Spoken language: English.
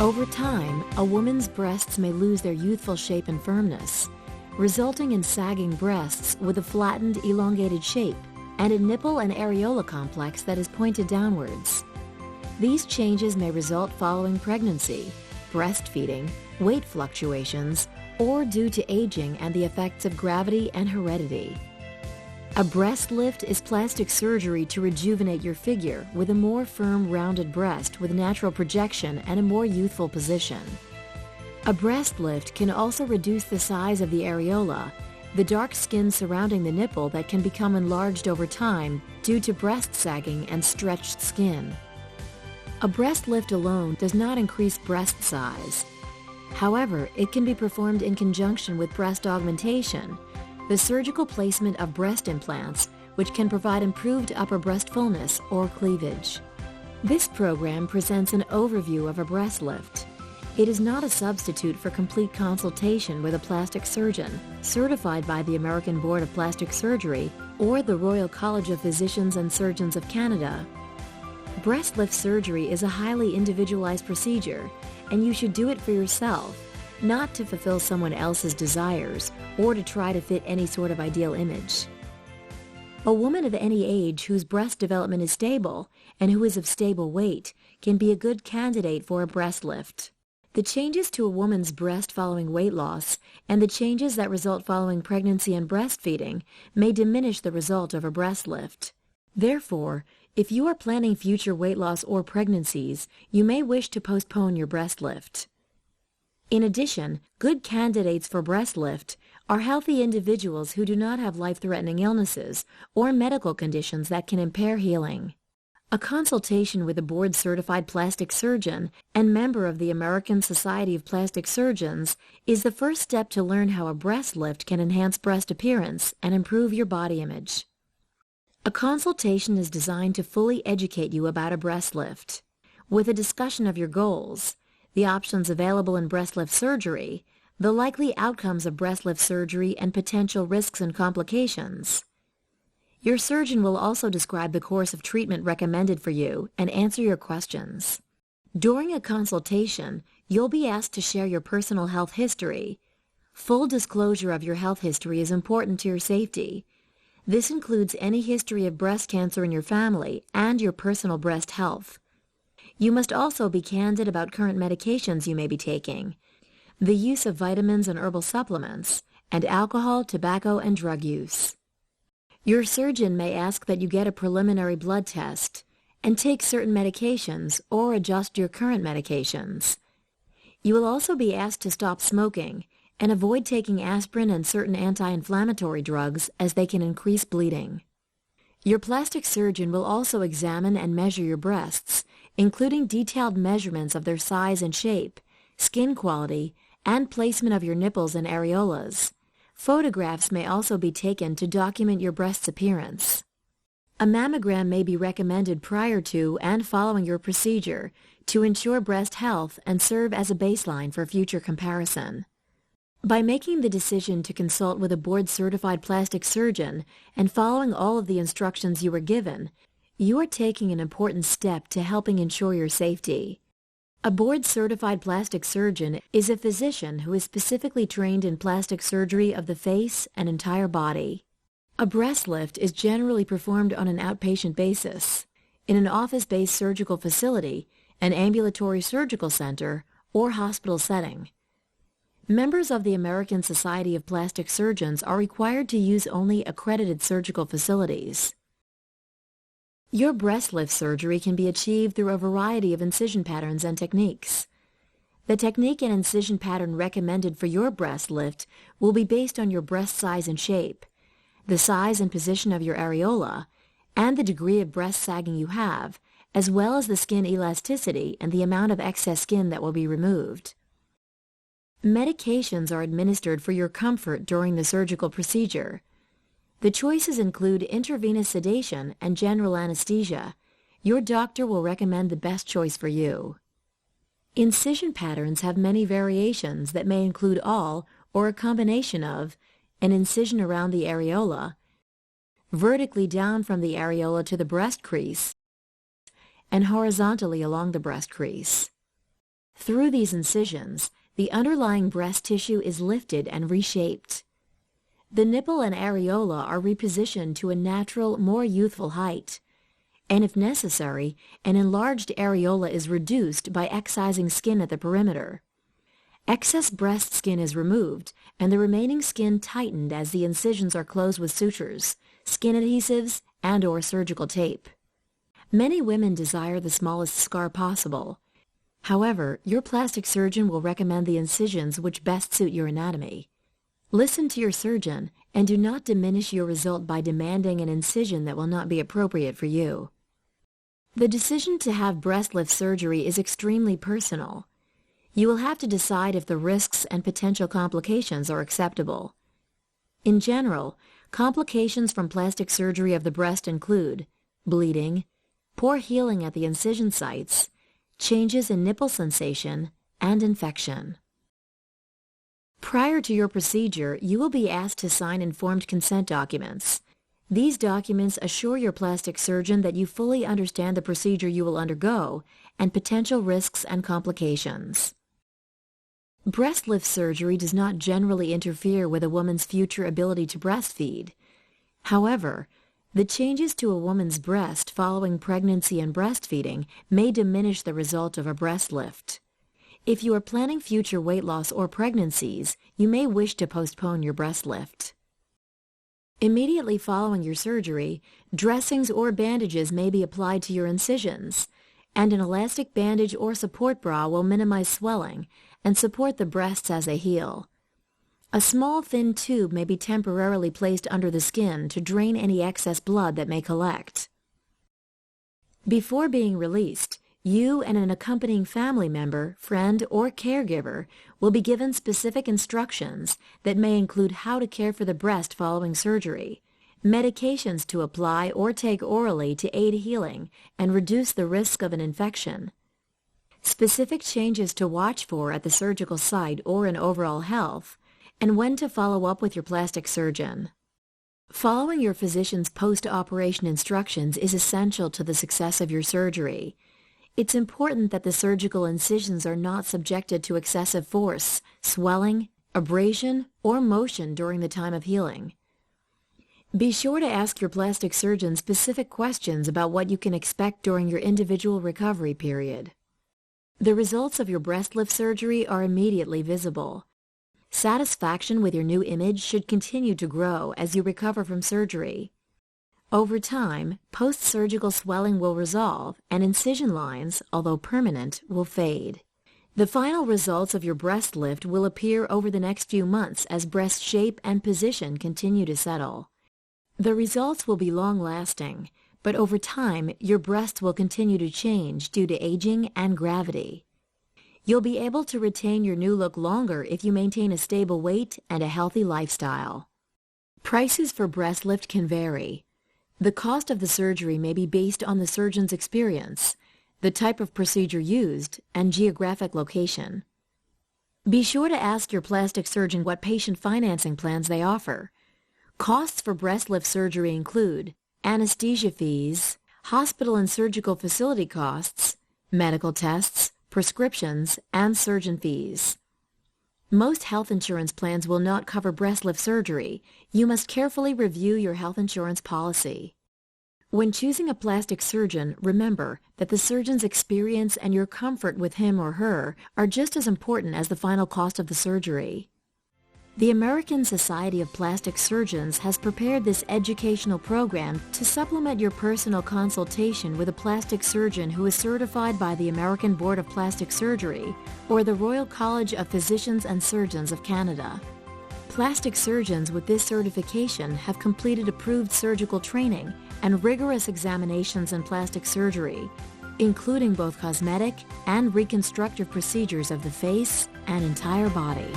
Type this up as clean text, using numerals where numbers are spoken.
Over time, a woman's breasts may lose their youthful shape and firmness, resulting in sagging breasts with a flattened, elongated shape and a nipple and areola complex that is pointed downwards. These changes may result following pregnancy, breastfeeding, weight fluctuations, or due to aging and the effects of gravity and heredity. A breast lift is plastic surgery to rejuvenate your figure with a more firm, rounded breast with natural projection and a more youthful position. A breast lift can also reduce the size of the areola, the dark skin surrounding the nipple that can become enlarged over time due to breast sagging and stretched skin. A breast lift alone does not increase breast size. However, it can be performed in conjunction with breast augmentation, the surgical placement of breast implants, which can provide improved upper breast fullness or cleavage. This program presents an overview of a breast lift. It is not a substitute for complete consultation with a plastic surgeon, certified by the American Board of Plastic Surgery or the Royal College of Physicians and Surgeons of Canada. Breast lift surgery is a highly individualized procedure, and you should do it for yourself, not to fulfill someone else's desires or to try to fit any sort of ideal image. A woman of any age whose breast development is stable and who is of stable weight can be a good candidate for a breast lift. The changes to a woman's breast following weight loss and the changes that result following pregnancy and breastfeeding may diminish the result of a breast lift. Therefore, if you are planning future weight loss or pregnancies, you may wish to postpone your breast lift. In addition, good candidates for breast lift are healthy individuals who do not have life-threatening illnesses or medical conditions that can impair healing. A consultation with a board-certified plastic surgeon and member of the American Society of Plastic Surgeons is the first step to learn how a breast lift can enhance breast appearance and improve your body image. A consultation is designed to fully educate you about a breast lift, with a discussion of your goals, the options available in breast lift surgery, the likely outcomes of breast lift surgery and potential risks and complications. Your surgeon will also describe the course of treatment recommended for you and answer your questions. During a consultation, you'll be asked to share your personal health history. Full disclosure of your health history is important to your safety. This includes any history of breast cancer in your family and your personal breast health. You must also be candid about current medications you may be taking, the use of vitamins and herbal supplements, and alcohol, tobacco, and drug use. Your surgeon may ask that you get a preliminary blood test and take certain medications or adjust your current medications. You will also be asked to stop smoking and avoid taking aspirin and certain anti-inflammatory drugs as they can increase bleeding. Your plastic surgeon will also examine and measure your breasts, including detailed measurements of their size and shape, skin quality, and placement of your nipples and areolas. Photographs may also be taken to document your breast's appearance. A mammogram may be recommended prior to and following your procedure to ensure breast health and serve as a baseline for future comparison. By making the decision to consult with a board-certified plastic surgeon and following all of the instructions you were given, you are taking an important step to helping ensure your safety. A board-certified plastic surgeon is a physician who is specifically trained in plastic surgery of the face and entire body. A breast lift is generally performed on an outpatient basis, in an office-based surgical facility, an ambulatory surgical center, or hospital setting. Members of the American Society of Plastic Surgeons are required to use only accredited surgical facilities. Your breast lift surgery can be achieved through a variety of incision patterns and techniques. The technique and incision pattern recommended for your breast lift will be based on your breast size and shape, the size and position of your areola, and the degree of breast sagging you have, as well as the skin elasticity and the amount of excess skin that will be removed. Medications are administered for your comfort during the surgical procedure. The choices include intravenous sedation and general anesthesia. Your doctor will recommend the best choice for you. Incision patterns have many variations that may include all or a combination of an incision around the areola, vertically down from the areola to the breast crease, and horizontally along the breast crease. Through these incisions, the underlying breast tissue is lifted and reshaped. The nipple and areola are repositioned to a natural, more youthful height, and if necessary, an enlarged areola is reduced by excising skin at the perimeter. Excess breast skin is removed, and the remaining skin tightened as the incisions are closed with sutures, skin adhesives, and/or surgical tape. Many women desire the smallest scar possible. However, your plastic surgeon will recommend the incisions which best suit your anatomy. Listen to your surgeon and do not diminish your result by demanding an incision that will not be appropriate for you. The decision to have breast lift surgery is extremely personal. You will have to decide if the risks and potential complications are acceptable. In general, complications from plastic surgery of the breast include bleeding, poor healing at the incision sites, changes in nipple sensation, and infection. Prior to your procedure, you will be asked to sign informed consent documents. These documents assure your plastic surgeon that you fully understand the procedure you will undergo and potential risks and complications. Breast lift surgery does not generally interfere with a woman's future ability to breastfeed. However, the changes to a woman's breast following pregnancy and breastfeeding may diminish the result of a breast lift. If you are planning future weight loss or pregnancies, you may wish to postpone your breast lift. Immediately following your surgery, dressings or bandages may be applied to your incisions, and an elastic bandage or support bra will minimize swelling and support the breasts as they heal. A small thin tube may be temporarily placed under the skin to drain any excess blood that may collect. Before being released, you and an accompanying family member, friend, or caregiver will be given specific instructions that may include how to care for the breast following surgery, medications to apply or take orally to aid healing and reduce the risk of an infection, specific changes to watch for at the surgical site or in overall health, and when to follow up with your plastic surgeon. Following your physician's post-operation instructions is essential to the success of your surgery. It's important that the surgical incisions are not subjected to excessive force, swelling, abrasion, or motion during the time of healing. Be sure to ask your plastic surgeon specific questions about what you can expect during your individual recovery period. The results of your breast lift surgery are immediately visible. Satisfaction with your new image should continue to grow as you recover from surgery. Over time, post-surgical swelling will resolve and incision lines, although permanent, will fade. The final results of your breast lift will appear over the next few months as breast shape and position continue to settle. The results will be long-lasting, but over time, your breasts will continue to change due to aging and gravity. You'll be able to retain your new look longer if you maintain a stable weight and a healthy lifestyle. Prices for breast lift can vary. The cost of the surgery may be based on the surgeon's experience, the type of procedure used, and geographic location. Be sure to ask your plastic surgeon what patient financing plans they offer. Costs for breast lift surgery include anesthesia fees, hospital and surgical facility costs, medical tests, prescriptions, and surgeon fees. Most health insurance plans will not cover breast lift surgery. You must carefully review your health insurance policy. When choosing a plastic surgeon, remember that the surgeon's experience and your comfort with him or her are just as important as the final cost of the surgery. The American Society of Plastic Surgeons has prepared this educational program to supplement your personal consultation with a plastic surgeon who is certified by the American Board of Plastic Surgery or the Royal College of Physicians and Surgeons of Canada. Plastic surgeons with this certification have completed approved surgical training and rigorous examinations in plastic surgery, including both cosmetic and reconstructive procedures of the face and entire body.